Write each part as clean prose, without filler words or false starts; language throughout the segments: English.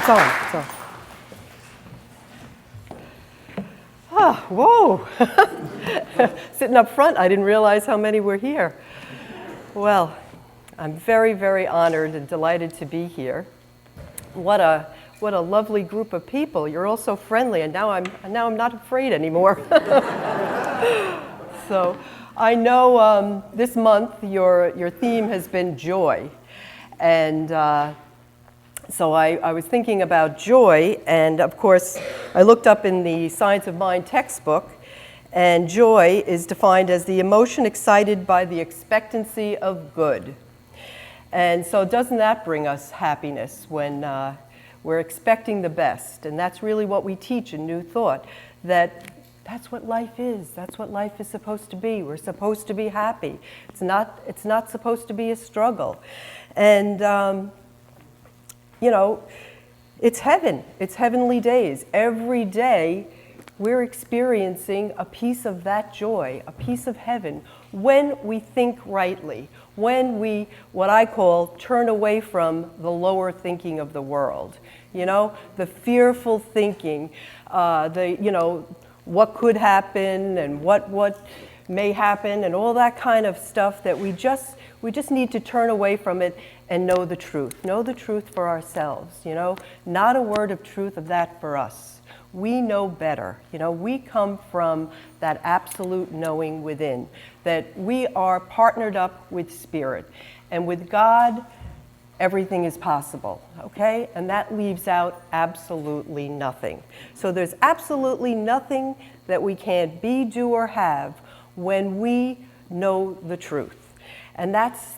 It's on. It's on. Ah, whoa. Sitting up front, I didn't realize how many were here. Well, I'm very, very honored and delighted to be here. What a lovely group of people. You're all so friendly, and now I'm not afraid anymore. So I know this month your theme has been joy. And so I was thinking about joy, and of course I looked up in the Science of Mind textbook, and joy is defined as the emotion excited by the expectancy of good. And so doesn't that bring us happiness when we're expecting the best? And that's really what we teach in New Thought, that's what life is. That's what life is supposed to be. We're supposed to be happy. It's not supposed to be a struggle. And, it's heaven. It's heavenly days. Every day we're experiencing a piece of that joy, a piece of heaven, when we think rightly, when we, what I call, turn away from the lower thinking of the world. The fearful thinking, what could happen and what may happen and all that kind of stuff that we just need to turn away from it and know the truth for ourselves, not a word of truth of that for us. We know better, we come from that absolute knowing within, that we are partnered up with Spirit, and with God, everything is possible, okay? And that leaves out absolutely nothing. So there's absolutely nothing that we can't be, do, or have when we know the truth. And that's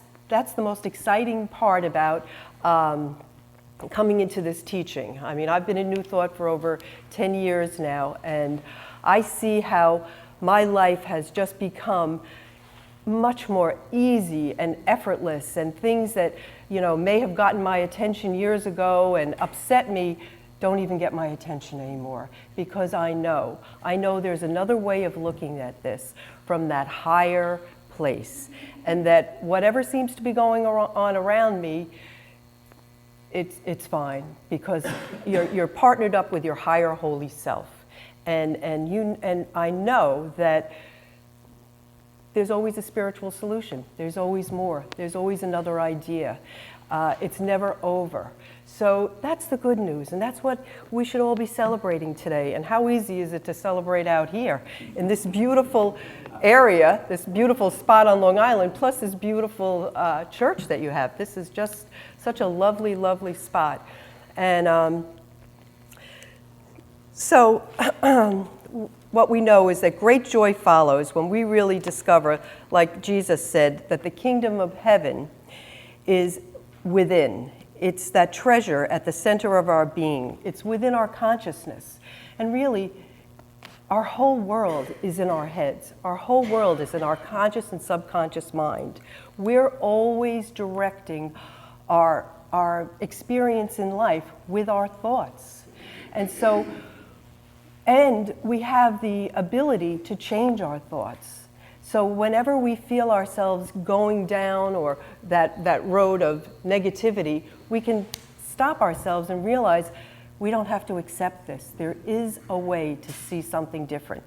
the most exciting part about coming into this teaching. I mean, I've been in New Thought for over 10 years now, and I see how my life has just become much more easy and effortless, and things that may have gotten my attention years ago and upset me don't even get my attention anymore, because I know there's another way of looking at this from that higher place, and that whatever seems to be going on around me, it's fine, because you're partnered up with your higher holy self, and I know that there's always a spiritual solution. There's always more. There's always another idea. It's never over. So that's the good news, and that's what we should all be celebrating today. And how easy is it to celebrate out here in this beautiful area, this beautiful spot on Long Island, plus this beautiful church that you have. This is just such a lovely, lovely spot. And so what we know is that great joy follows when we really discover, like Jesus said, that the kingdom of heaven is within. It's that treasure at the center of our being. It's within our consciousness. And really, our whole world is in our heads. Our whole world is in our conscious and subconscious mind. We're always directing our experience in life with our thoughts. And we have the ability to change our thoughts. So whenever we feel ourselves going down or that road of negativity, we can stop ourselves and realize we don't have to accept this. There is a way to see something different.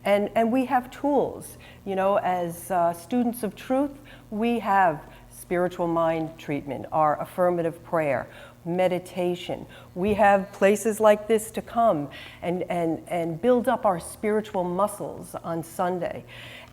And we have tools. As students of truth, we have spiritual mind treatment, our affirmative prayer, meditation. We have places like this to come and build up our spiritual muscles on Sunday.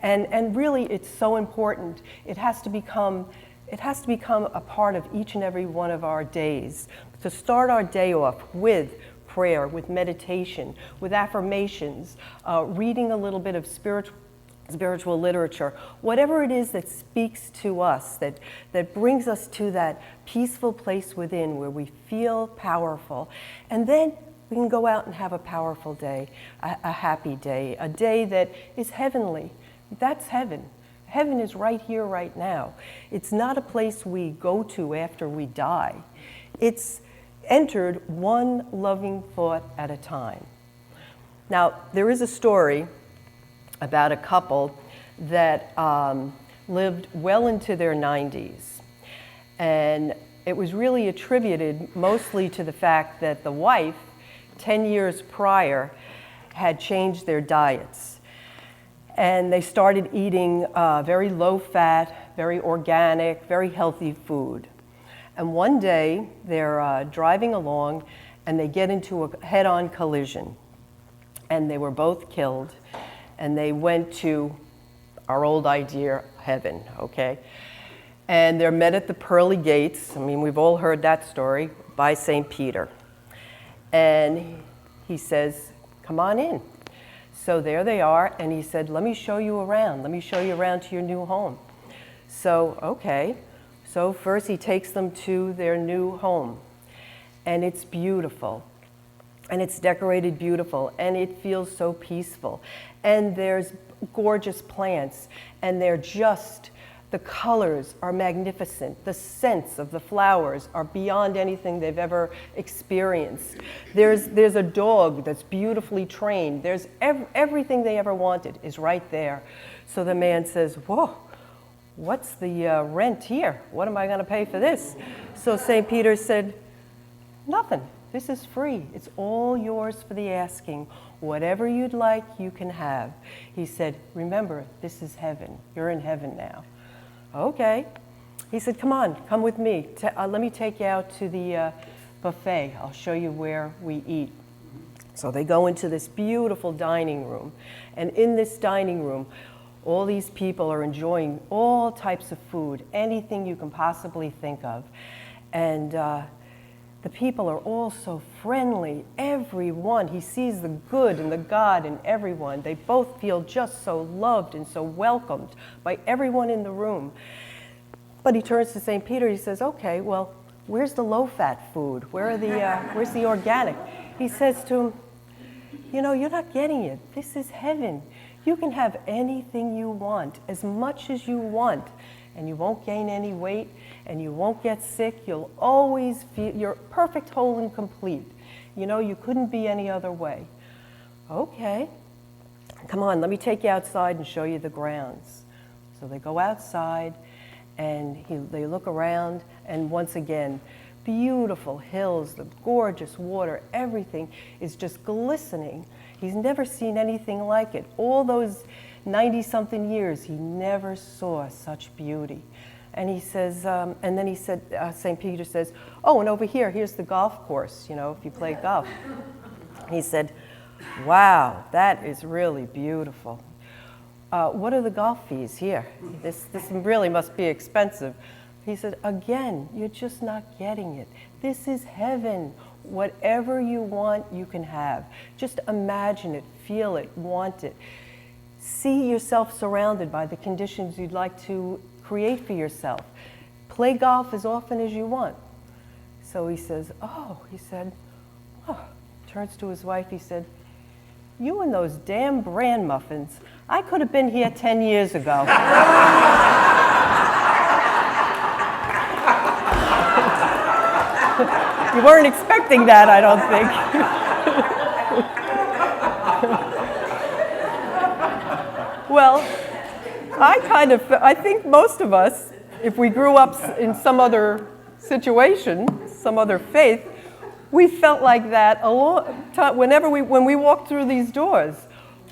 And really, it's so important. It has to become a part of each and every one of our days. To start our day off with prayer, with meditation, with affirmations, reading a little bit of spiritual literature, whatever it is that speaks to us, that brings us to that peaceful place within where we feel powerful. And then we can go out and have a powerful day, a happy day, a day that is heavenly. That's heaven. Heaven is right here, right now. It's not a place we go to after we die. It's entered one loving thought at a time. Now, there is a story about a couple that lived well into their 90s. And it was really attributed mostly to the fact that the wife, 10 years prior, had changed their diets. And they started eating very low-fat, very organic, very healthy food. And one day, they're driving along, and they get into a head-on collision. And they were both killed, and they went to our old idea, heaven, okay? And they're met at the pearly gates. I mean, we've all heard that story, by St. Peter. And he says, come on in. So there they are, and he said, let me show you around. Let me show you around to your new home. So, okay. So first he takes them to their new home. And it's beautiful. And it's decorated beautiful, and it feels so peaceful. And there's gorgeous plants, and they're just, the colors are magnificent. The scents of the flowers are beyond anything they've ever experienced. There's a dog that's beautifully trained. There's everything they ever wanted is right there. So the man says, whoa, what's the rent here? What am I going to pay for this? So St. Peter said, nothing. This is free. It's all yours for the asking. Whatever you'd like, you can have. He said, remember, this is heaven. You're in heaven now. Okay. He said, come on, come with me. Let me take you out to the buffet. I'll show you where we eat. So they go into this beautiful dining room. And in this dining room, all these people are enjoying all types of food, anything you can possibly think of. And the people are all so friendly, everyone. He sees the good and the God in everyone. They both feel just so loved and so welcomed by everyone in the room. But he turns to St. Peter, he says, okay, well, where's the low-fat food? Where's the organic? He says to him, you know, you're not getting it. This is heaven. You can have anything you want, as much as you want, and you won't gain any weight, and you won't get sick. You'll always feel you're perfect, whole, and complete. You know, you couldn't be any other way. Okay, come on, let me take you outside and show you the grounds. So they go outside, and they look around, and once again, beautiful hills, the gorgeous water, everything is just glistening. He's never seen anything like it. All those 90-something years, he never saw such beauty. And he says, and then he said, St. Peter says, oh, and over here, here's the golf course, you know, if you play golf. He said, wow, that is really beautiful. What are the golf fees here? This really must be expensive. He said, again, you're just not getting it. This is heaven. Whatever you want, you can have. Just imagine it, feel it, want it. See yourself surrounded by the conditions you'd like to create for yourself. Play golf as often as you want. So he says, turns to his wife, he said, you and those damn bran muffins, I could have been here 10 years ago. You weren't expecting that, I don't think. Well, I think most of us, if we grew up in some other situation, some other faith, we felt like that a long time, when we walked through these doors.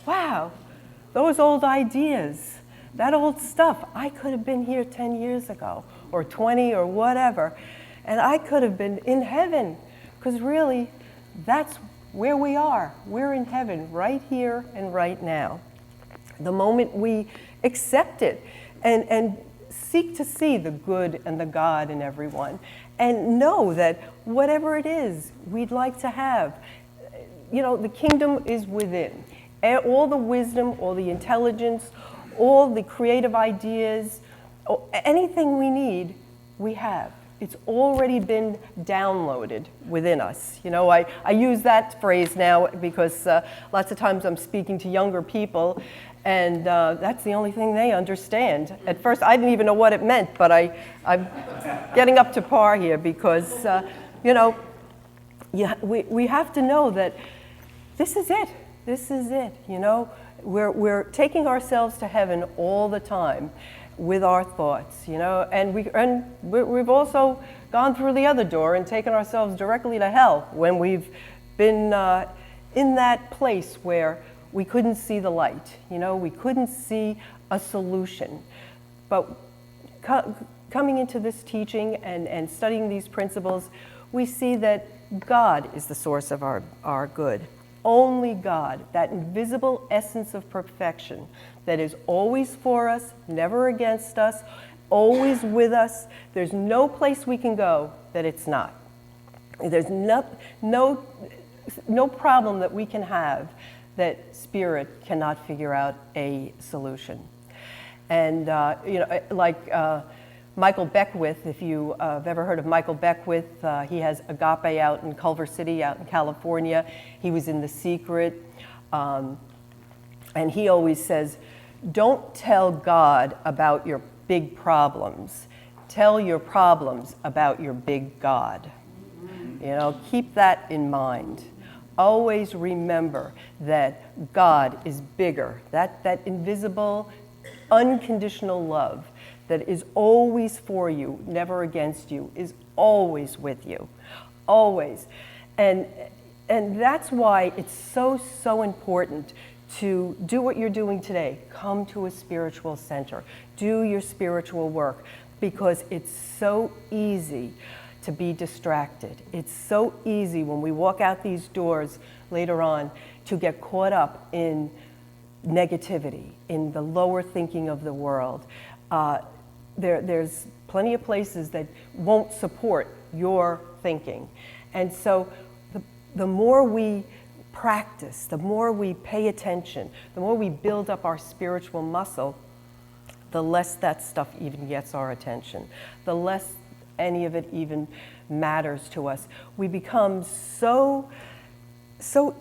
Wow, those old ideas, that old stuff, I could have been here 10 years ago, or 20, or whatever, and I could have been in heaven, because really, that's where we are. We're in heaven, right here and right now. The moment we accept it and seek to see the good and the God in everyone, and know that whatever it is we'd like to have, you know, the kingdom is within. All the wisdom, all the intelligence, all the creative ideas, anything we need, we have. It's already been downloaded within us. You know, I use that phrase now because lots of times I'm speaking to younger people, and that's the only thing they understand. At first, I didn't even know what it meant, but I'm getting up to par here because, you know, we have to know that this is it. This is it, you know. We're taking ourselves to heaven all the time with our thoughts, you know, and we've also gone through the other door and taken ourselves directly to hell when we've been in that place where we couldn't see the light, you know, we couldn't see a solution. But coming into this teaching and studying these principles, we see that God is the source of our good. Only God, that invisible essence of perfection that is always for us, never against us, always with us. There's no place we can go that it's not. There's no problem that we can have that Spirit cannot figure out a solution. And, you know, like Michael Beckwith, if you have ever heard of Michael Beckwith, he has Agape out in Culver City, out in California. He was in The Secret. And he always says, don't tell God about your big problems. Tell your problems about your big God. You know, keep that in mind. Always remember that God is bigger. That invisible, unconditional love that is always for you, never against you, is always with you, always. And that's why it's so important to do what you're doing today. Come to a spiritual center. Do your spiritual work, because it's so easy to be distracted. It's so easy when we walk out these doors later on to get caught up in negativity, in the lower thinking of the world. There's plenty of places that won't support your thinking. And so the more we practice, the more we pay attention, the more we build up our spiritual muscle, the less that stuff even gets our attention, the less any of it even matters to us. We become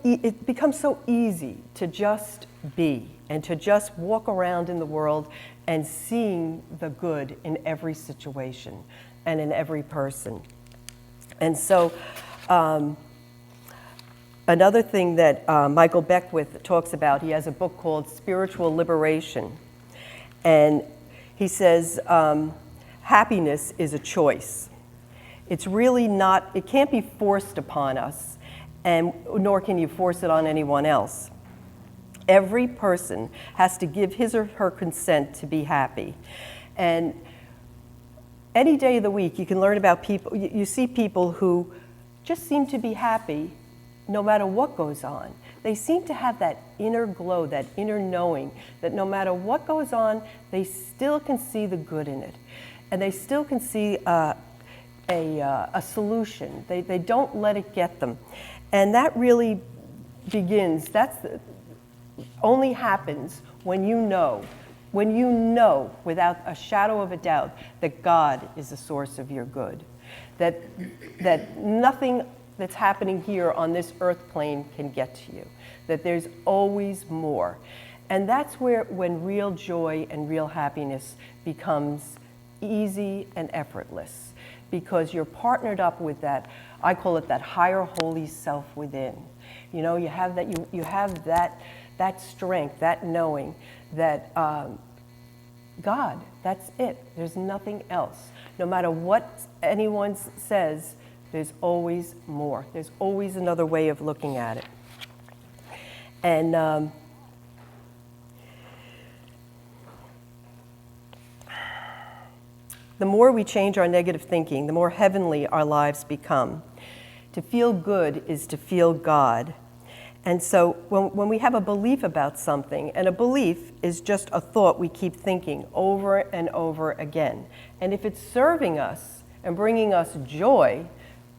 it becomes so easy to just be and to just walk around in the world and seeing the good in every situation and in every person. And so another thing that Michael Beckwith talks about, he has a book called Spiritual Liberation. And he says, happiness is a choice. It's really not, it can't be forced upon us, and nor can you force it on anyone else. Every person has to give his or her consent to be happy. And any day of the week, you can learn about people, you see people who just seem to be happy no matter what goes on. They seem to have that inner glow, that inner knowing that no matter what goes on, they still can see the good in it. And they still can see a solution. They don't let it get them. And that really begins, only happens when you know without a shadow of a doubt that God is the source of your good. That nothing that's happening here on this earth plane can get to you. That there's always more. And that's when real joy and real happiness becomes easy and effortless, because you're partnered up with that, I call it that higher holy self within. You know, you have that strength, that knowing that God, that's it. There's nothing else. No matter what anyone says, there's always more. There's always another way of looking at it. And the more we change our negative thinking, the more heavenly our lives become. To feel good is to feel God. And so when we have a belief about something, and a belief is just a thought we keep thinking over and over again. And if it's serving us and bringing us joy,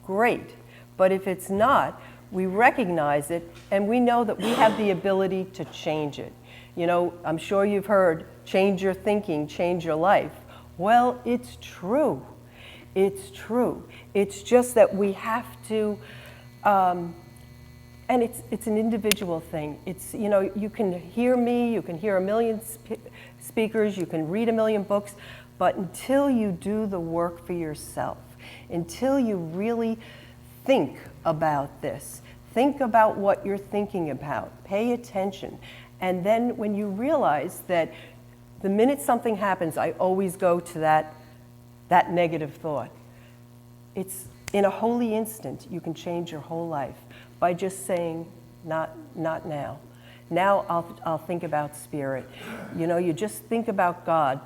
great. But if it's not, we recognize it and we know that we have the ability to change it. You know, I'm sure you've heard, change your thinking, change your life. Well, it's true. It's true. It's just that we have to, and it's an individual thing. It's, you know, you can hear me, you can hear a million speakers, you can read a million books, but until you do the work for yourself, until you really think about this, think about what you're thinking about, pay attention, And then when you realize that the minute something happens, I always go to that negative thought. It's in a holy instant, you can change your whole life by just saying, not now. Now I'll think about spirit. You know, you just think about God.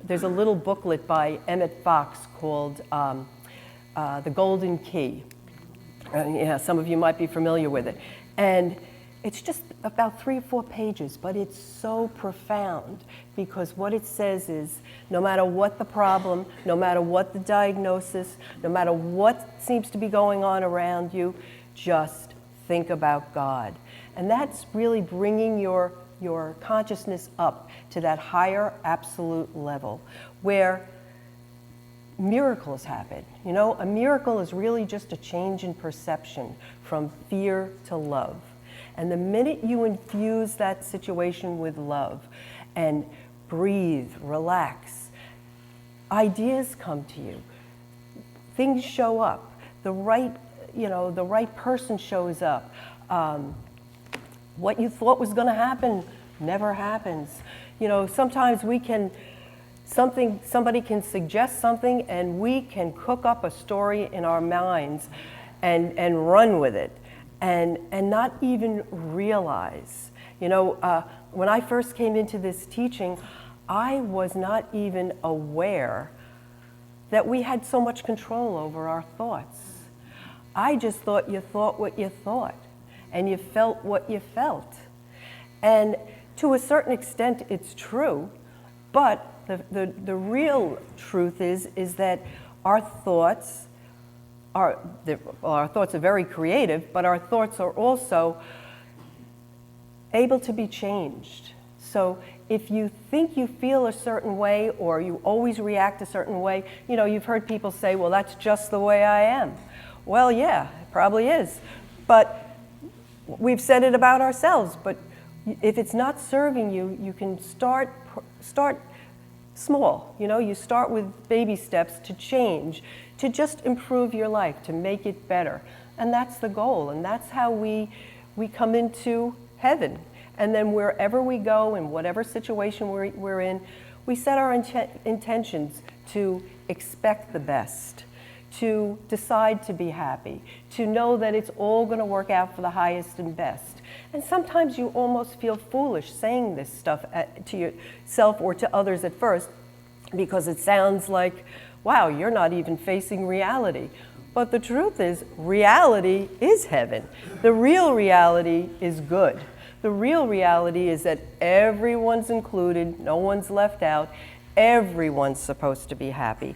There's a little booklet by Emmett Fox called The Golden Key. Yeah, some of you might be familiar with it. And it's just about 3 or 4 pages, but it's so profound because what it says is no matter what the problem, no matter what the diagnosis, no matter what seems to be going on around you, just think about God. And that's really bringing your consciousness up to that higher absolute level where miracles happen. You know, a miracle is really just a change in perception from fear to love. And the minute you infuse that situation with love and breathe, relax, ideas come to you. Things show up. The right person shows up. What you thought was going to happen never happens. You know, sometimes somebody can suggest something and we can cook up a story in our minds and run with it and not even realize. You know, when I first came into this teaching, I was not even aware that we had so much control over our thoughts. I just thought you thought what you thought and you felt what you felt. And to a certain extent, it's true, but the real truth is that our thoughts are very creative, but our thoughts are also able to be changed. So if you think you feel a certain way or you always react a certain way, you know, you've heard people say, well, that's just the way I am. Well, yeah, it probably is. But we've said it about ourselves, but if it's not serving you, you can start small. You know, you start with baby steps to change, to just improve your life, to make it better. And that's the goal, and that's how we come into heaven. And then wherever we go, in whatever situation we're in, we set our intentions to expect the best, to decide to be happy, to know that it's all going to work out for the highest and best. And sometimes you almost feel foolish saying this stuff to yourself or to others at first because it sounds like, wow, you're not even facing reality. But the truth is, reality is heaven. The real reality is good. The real reality is that everyone's included, no one's left out, everyone's supposed to be happy.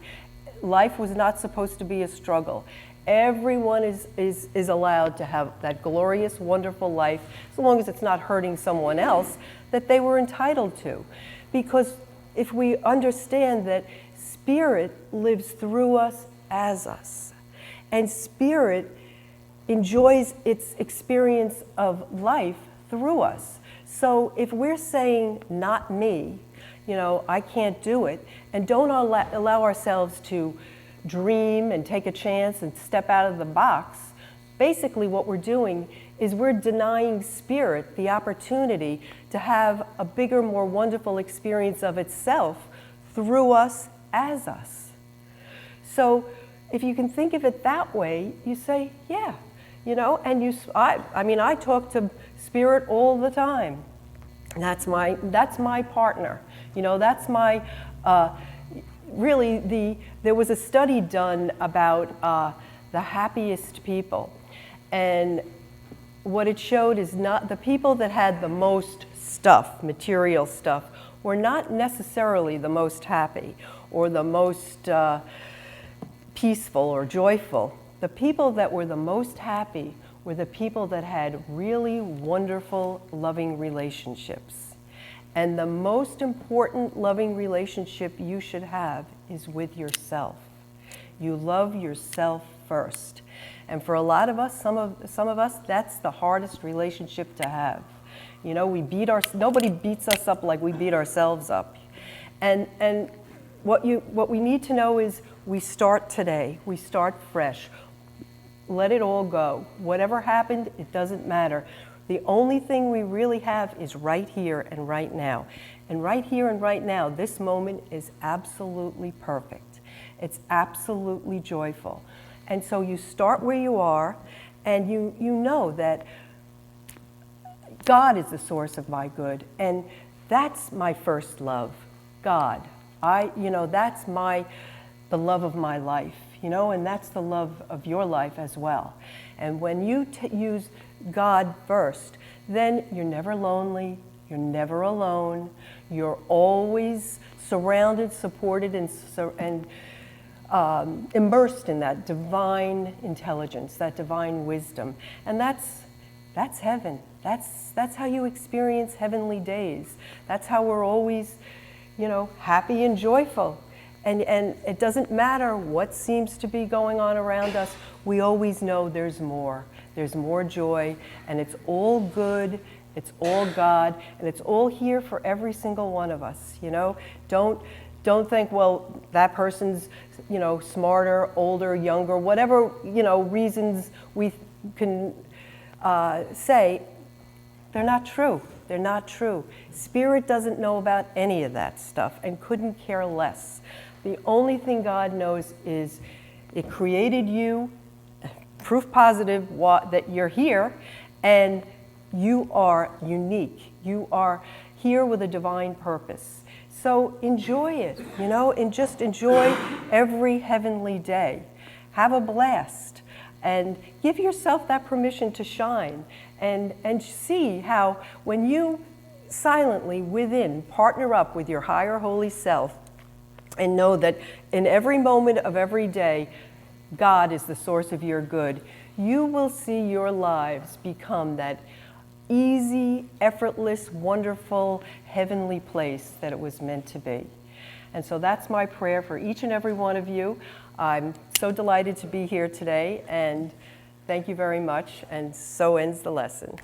Life was not supposed to be a struggle. Everyone is allowed to have that glorious, wonderful life, as long as it's not hurting someone else, that they were entitled to. Because if we understand that spirit lives through us as us, and spirit enjoys its experience of life through us. So if we're saying, not me, you know, I can't do it, and don't allow ourselves to dream and take a chance and step out of the box, basically what we're doing is we're denying spirit the opportunity to have a bigger, more wonderful experience of itself through us as us. So if you can think of it that way, you say, yeah, you know, and I talk to spirit all the time. That's my partner. You know, that's my, there was a study done about the happiest people. And what it showed is not the people that had the most stuff, material stuff, were not necessarily the most happy or the most peaceful or joyful. The people that were the most happy were the people that had really wonderful, loving relationships. And the most important loving relationship you should have is with yourself. You love yourself first. And for a lot of us, some of us, that's the hardest relationship to have. You know, nobody beats us up like we beat ourselves up. And what we need to know is we start today. We start fresh. Let it all go. Whatever happened, it doesn't matter. The only thing we really have is right here and right now. And right here and right now, this moment is absolutely perfect. It's absolutely joyful. And so you start where you are, and you know that God is the source of my good, and that's my first love, God. That's the love of my life, and that's the love of your life as well. And when you use God first, then you're never lonely, you're never alone, you're always surrounded, supported, and immersed in that divine intelligence, that divine wisdom. And that's heaven. That's how you experience heavenly days. That's how we're always, happy and joyful. And it doesn't matter what seems to be going on around us, we always know there's more. There's more joy, and it's all good, it's all God, and it's all here for every single one of us, Don't think, well, that person's, smarter, older, younger, whatever, reasons we can say, they're not true. They're not true. Spirit doesn't know about any of that stuff and couldn't care less. The only thing God knows is it created you, proof positive that you're here, and you are unique. You are here with a divine purpose. So enjoy it, and just enjoy every heavenly day. Have a blast and give yourself that permission to shine, and see how when you silently within partner up with your higher holy self and know that in every moment of every day, God is the source of your good, you will see your lives become that easy, effortless, wonderful, heavenly place that it was meant to be. And so that's my prayer for each and every one of you. I'm so delighted to be here today, and thank you very much, and so ends the lesson.